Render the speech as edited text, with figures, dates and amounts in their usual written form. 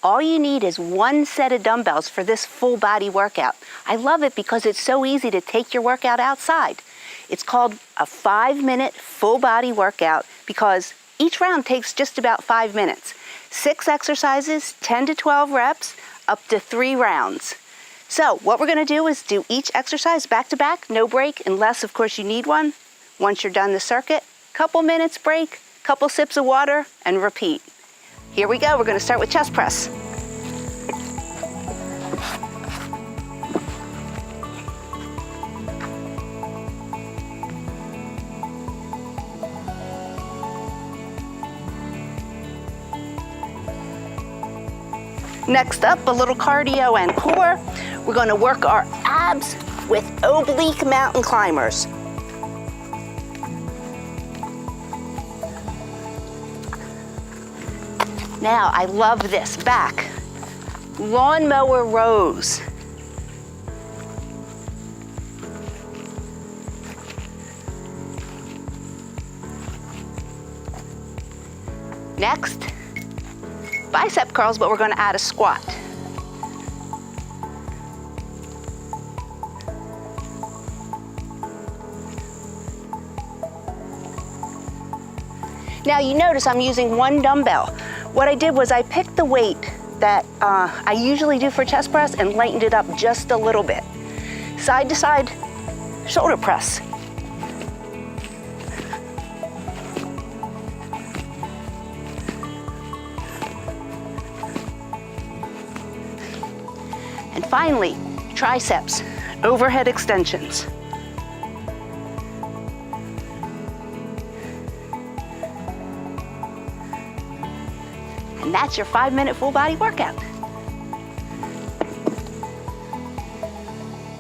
All you need is one set of dumbbells for this full body workout. I love it because it's so easy to take your workout outside. It's called a 5-minute full body workout because each round takes just about 5 minutes. 6 exercises, 10 to 12 reps, up to 3 rounds. So what we're gonna do is do each exercise back to back, no break, unless of course you need one. Once you're done the circuit, couple minutes break, couple sips of water, and repeat. Here we go, we're gonna start with chest press. Next up, a little cardio and core. We're gonna work our abs with oblique mountain climbers. Now, I love this, back. Lawnmower rows. Next, bicep curls, but we're gonna add a squat. Now you notice I'm using one dumbbell. What I did was I picked the weight that I usually do for chest press and lightened it up just a little bit. Side to side shoulder press. And finally, triceps, overhead extensions. And that's your 5-minute full body workout.